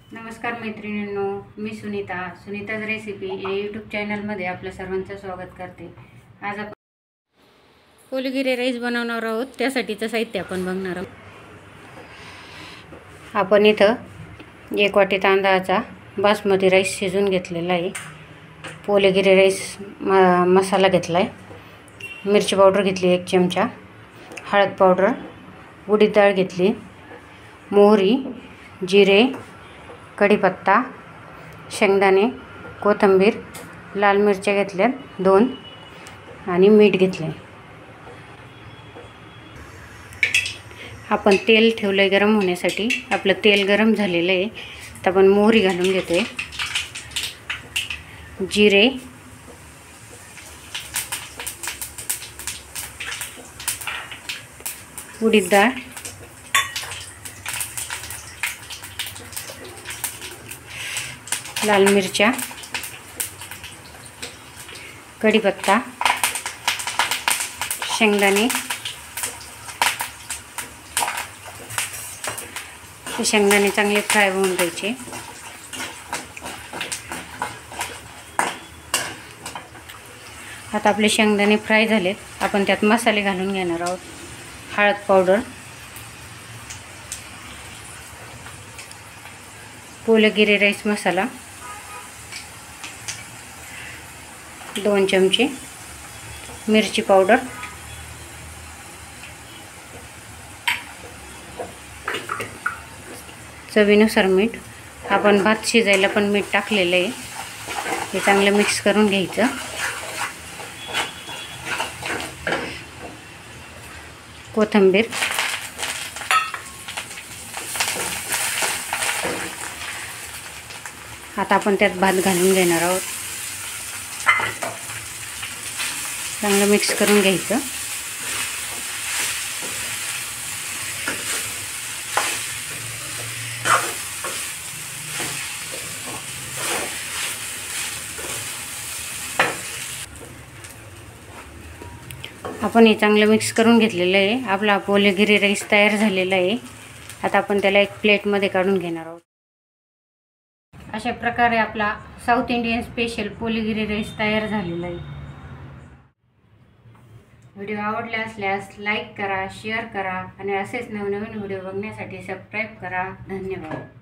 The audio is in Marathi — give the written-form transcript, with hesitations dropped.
नमस्कार मैत्रिणींनो, मी सुनीताज रेसिपी या यूट्यूब चॅनलमध्ये आपल्या सर्वांचं स्वागत करते। आज आपण पोलगिरी राईस बनवणार आहोत। त्यासाठीचं साहित्य आपण बघणार आहोत। आपण इथं 1 वाटी तांदळाचा बासमती राईस शिजवून घेतलेला आहे। पोलगिरी राईस मसाला घेतला आहे। मिरची पावडर घेतली 1 चमचा, हळद पावडर, उडीद डाळ घेतली, मोहरी, जिरे, कढीपत्ता, शेंगदाणे, कोथिंबीर, लाल मिरच्या घेतल्या 2 आणि मीठ घेतले। आपण तेल ठेवले गरम होण्यासाठी। आपलं तेल गरम झालेलं आहे। तर आपण मोहरी घालून घेतोय, जिरे, उडीद डाळ, लाल मिरच्या, कढीपत्ता, शेंगदाणे, शेंगदाणे चांगले फ्राय होऊन द्यायचे। आता आपले शेंगदाणे फ्राय झालेत। आपण त्यात मसाले घालून घेणार आहोत। हळद पावडर, पोलगिरी राईस मसाला 2 चमचे, मिरची पावडर, चवीनुसार मीठ। आपण भात शिजायला पण मीठ टाकलेलं आहे। हे चांगलं मिक्स करून घ्यायचं। कोथिंबीर, आता आपण त्यात भात घालून घेणार आहोत। चांगलं मिक्स करून घ्यायचं। आपण हे चांगलं मिक्स करून घेतलेलं आहे। आपला पोलगिरी राईस तयार झालेला आहे। आता आपण त्याला एक प्लेटमध्ये काढून घेणार आहोत। अशा प्रकारे आपला साऊथ इंडियन स्पेशल पोलगिरी राईस तयार झालेला आहे। व्हिडिओ आवडला असल्यास लाईक करा, शेअर करा आणि असेच नवनवीन व्हिडिओ बघण्यासाठी सबस्क्राईब करा। धन्यवाद।